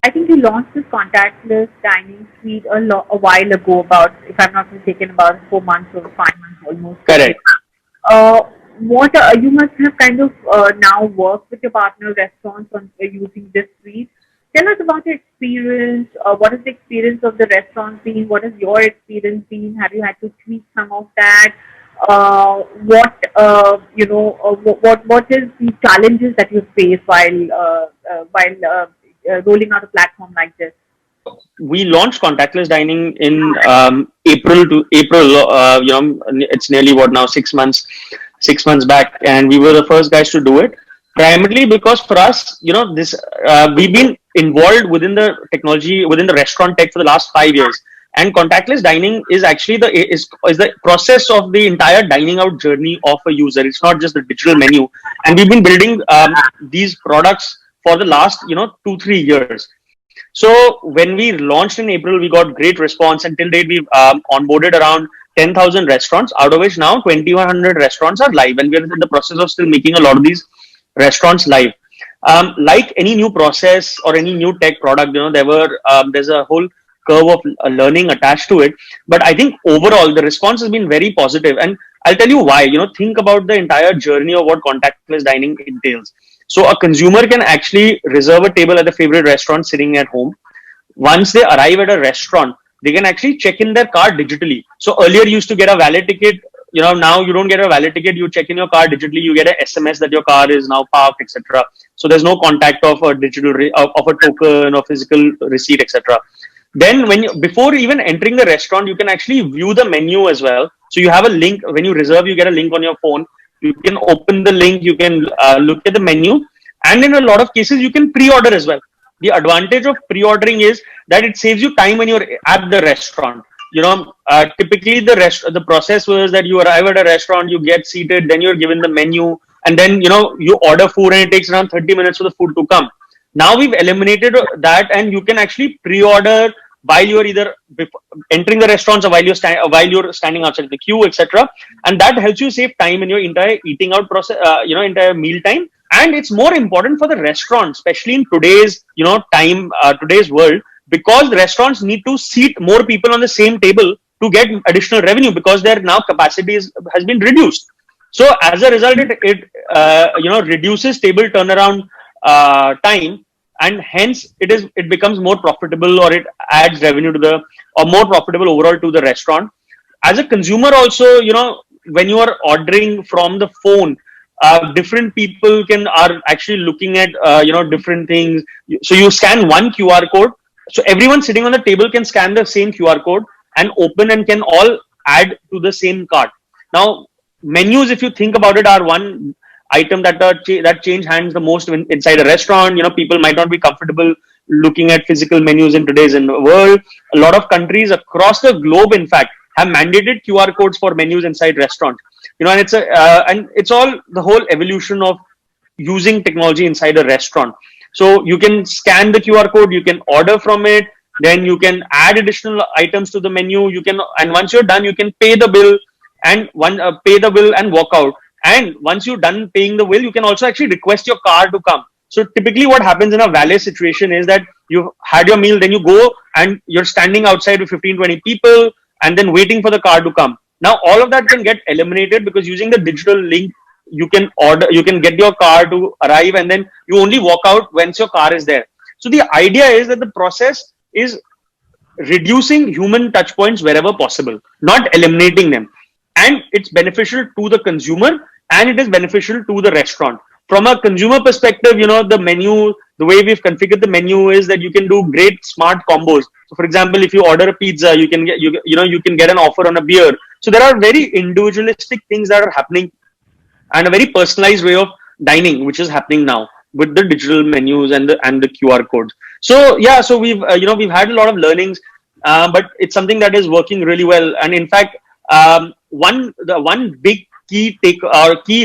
I think you launched this contactless dining suite a while ago, about, if I'm not mistaken, about 4 months or 5 months almost ago. Correct. Uh, what you must have kind of now worked with your partner restaurants on using this suite. Tell us about your experience. What is the experience of the restaurant been? What has your experience been? Have you had to tweak some of that? What is the challenges that you face while rolling out a platform like this? We launched contactless dining in April to April. It's nearly what now 6 months, 6 months back, and we were the first guys to do it. Primarily because for us, this we've been involved within the technology, within the restaurant tech for the last 5 years, and contactless dining is actually is the process of the entire dining out journey of a user. It's not just the digital menu, and we've been building these products for the last 2-3 years. So when we launched in April, we got great response. Until date, we've onboarded around 10,000 restaurants, out of which now 2,100 restaurants are live, and we're in the process of still making a lot of these restaurants live. Like any new process or any new tech product, there's a whole curve of learning attached to it. But I think overall the response has been very positive, and I'll tell you why. Think about the entire journey of what contactless dining entails. So a consumer can actually reserve a table at a favorite restaurant sitting at home. Once they arrive at a restaurant, they can actually check in their card digitally. So earlier you used to get a valid ticket. Now you don't get a valid ticket. You check in your car digitally. You get an SMS that your car is now parked, etc. So there's no contact of a of a token or physical receipt, etc. Then before even entering the restaurant, you can actually view the menu as well. So you have a link when you reserve. You get a link on your phone. You can open the link. You can look at the menu, and in a lot of cases, you can pre-order as well. The advantage of pre-ordering is that it saves you time when you're at the restaurant. Typically the process was that you arrive at a restaurant, you get seated, then you're given the menu, and then you order food, and it takes around 30 minutes for the food to come. Now we've eliminated that, and you can actually pre-order while you're either entering the restaurants or while you're standing outside the queue, etc. And that helps you save time in your entire eating out process, entire meal time. And it's more important for the restaurant, especially in today's today's world, because the restaurants need to seat more people on the same table to get additional revenue, because their now capacity has been reduced. So as a result, it reduces table turnaround time, and hence it becomes more profitable, or it adds revenue or more profitable overall to the restaurant. As a consumer also, when you are ordering from the phone, different people are actually looking at different things. So you scan one QR code, so everyone sitting on the table can scan the same QR code and open, and can all add to the same cart. Now menus, if you think about it, are one item that change hands the most inside a restaurant. People might not be comfortable looking at physical menus in today's world. A lot of countries across the globe, in fact, have mandated QR codes for menus inside restaurants. And it's all the whole evolution of using technology inside a restaurant. So you can scan the QR code, you can order from it, then you can add additional items to the menu. And once you're done, you can pay the bill and walk out. And once you're done paying the bill, you can also actually request your car to come. So typically what happens in a valet situation is that you had your meal, then you go and you're standing outside with 15-20 people and then waiting for the car to come. Now all of that can get eliminated, because using the digital link, you can get your car to arrive, and then you only walk out once your car is there. So the idea is that the process is reducing human touch points wherever possible, not eliminating them. And it's beneficial to the consumer, and it is beneficial to the restaurant. From a consumer perspective, the menu, the way we've configured the menu is that you can do great smart combos. So for example, if you order a pizza, you can get an offer on a beer. So there are very individualistic things that are happening, and a very personalized way of dining, which is happening now with the digital menus and the QR codes. So yeah, so we've had a lot of learnings, but it's something that is working really well. And in fact, one big key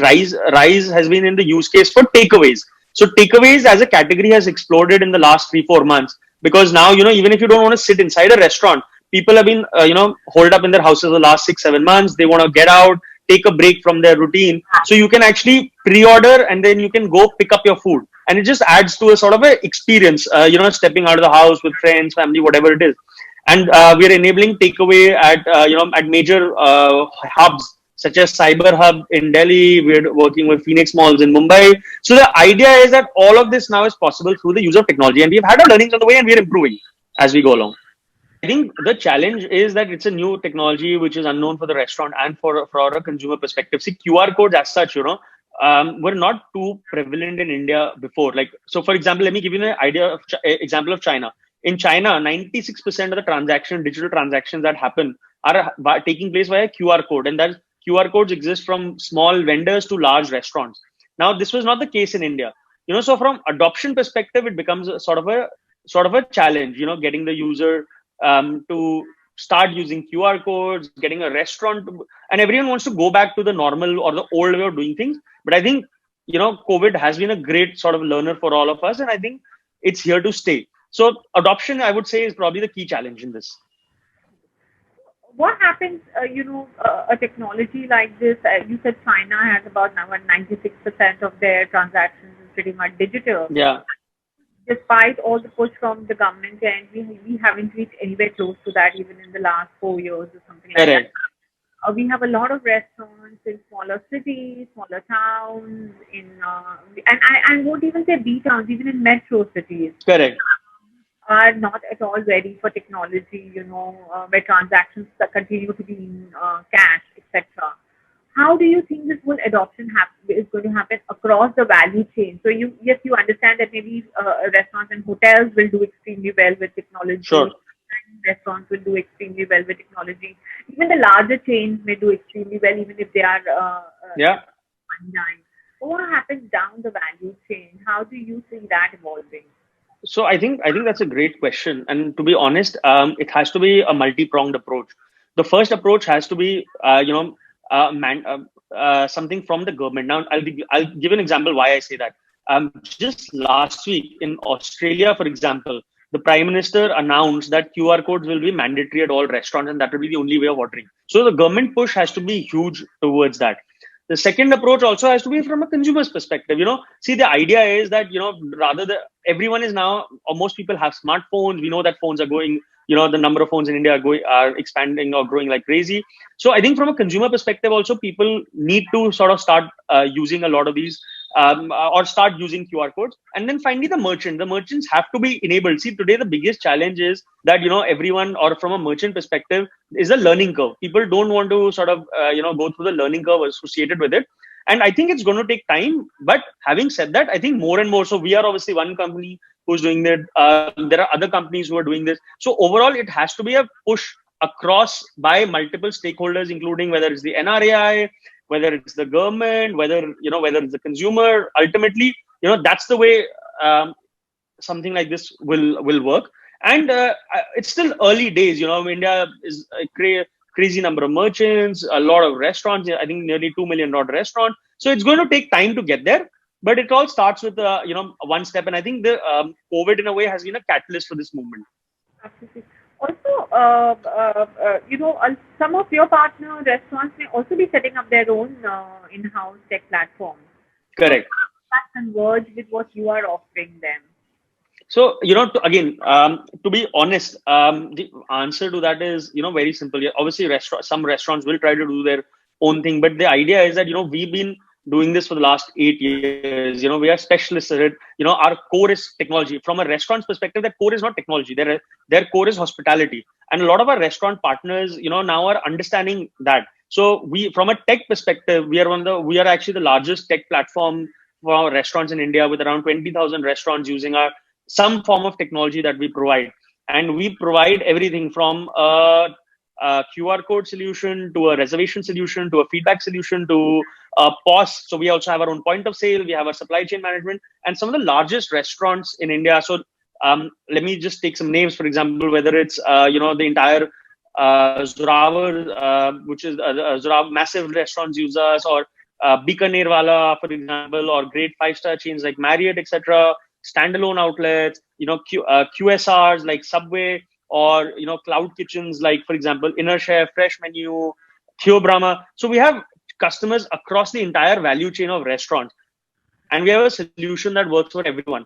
rise has been in the use case for takeaways. So takeaways as a category has exploded in the last 3-4 months, because now even if you don't want to sit inside a restaurant, people have been holed up in their houses the last 6-7 months. They want to get out, take a break from their routine. So you can actually pre-order and then you can go pick up your food. And it just adds to a sort of a experience, stepping out of the house with friends, family, whatever it is. And we are enabling takeaway at, at major hubs such as Cyber Hub in Delhi. We're working with Phoenix Malls in Mumbai. So the idea is that all of this now is possible through the use of technology. And we've had our learnings on the way and we're improving as we go along. I think the challenge is that it's a new technology which is unknown for the restaurant and for a consumer perspective. See, QR codes as such, were not too prevalent in India before. Like, so for example, let me give you an idea of example of China. In China, 96% of the digital transactions that happen are taking place via QR code, and that QR codes exist from small vendors to large restaurants. Now, this was not the case in India. So from adoption perspective, it becomes a sort of a challenge. Getting the user to start using QR codes, getting a restaurant, and everyone wants to go back to the normal or the old way of doing things. But I think, COVID has been a great sort of learner for all of us, and I think it's here to stay. So adoption, I would say, is probably the key challenge in this. What happens, a technology like this, you said China has about now 96% of their transactions is pretty much digital. Yeah. Despite all the push from the government, and we haven't reached anywhere close to that even in the last 4 years or something like Correct. that. We have a lot of restaurants in smaller cities, smaller towns, and I won't even say B towns, even in metro cities. Correct. Are not at all ready for technology, where transactions continue to be in cash, etc. How do you think this adoption is going to happen across the value chain? So you understand that maybe restaurants and hotels will do extremely well with technology. Sure. Restaurants will do extremely well with technology. Even the larger chains may do extremely well, even if they are undine. What happens down the value chain? How do you see that evolving? So I think that's a great question, and to be honest, it has to be a multi-pronged approach. The first approach has to be, something from the government. Now, I'll give an example why I say that. Just last week in Australia, for example, the Prime Minister announced that QR codes will be mandatory at all restaurants, and that will be the only way of ordering. So the government push has to be huge towards that. The second approach also has to be from a consumer's perspective. See, the idea is that, everyone is now, or most people have smartphones. We know that phones are going, the number of phones in India are expanding or growing like crazy. So I think from a consumer perspective, also people need to sort of start using a lot of these or start using QR codes. And then finally, the merchants have to be enabled. See, today, the biggest challenge is that, everyone, or from a merchant perspective, is a learning curve. People don't want to sort of, go through the learning curve associated with it. And I think it's going to take time. But having said that, I think more and more, so we are obviously one company who's doing that. There are other companies who are doing this. So overall, it has to be a push across by multiple stakeholders, including whether it's the NRAI, whether it's the government, whether it's the consumer. Ultimately, that's the way something like this will work. And it's still early days. India is a crazy number of merchants, a lot of restaurants. I think nearly 2 million odd restaurants. So it's going to take time to get there. But it all starts with one step. And I think the COVID in a way has been a catalyst for this movement. Absolutely. Also, some of your partner restaurants may also be setting up their own in-house tech platforms. Correct. That converge with what you are offering them. So, to be honest, the answer to that is, very simple. Obviously, some restaurants will try to do their own thing. But the idea is that, we've been doing this for the last 8 years. We are specialists at it. Our core is technology. From a restaurant's perspective, their core is not technology. Their core is hospitality. And a lot of our restaurant partners, now are understanding that. So from a tech perspective, we are actually the largest tech platform for restaurants in India, with around 20,000 restaurants using some form of technology that we provide. And we provide everything from a QR code solution to a reservation solution to a feedback solution to a POS. So we also have our own point of sale. We have our supply chain management and some of the largest restaurants in India. So let me just take some names, for example, whether it's, the entire Zorawar, which is Zorawar, massive restaurants use us, or Bikaner Wala, for example, or great 5-star chains like Marriott, etc., standalone outlets, QSRs like Subway, or cloud kitchens like, for example, Inner Chef, Fresh Menu, Theo Brahma. So we have customers across the entire value chain of restaurants. And we have a solution that works for everyone.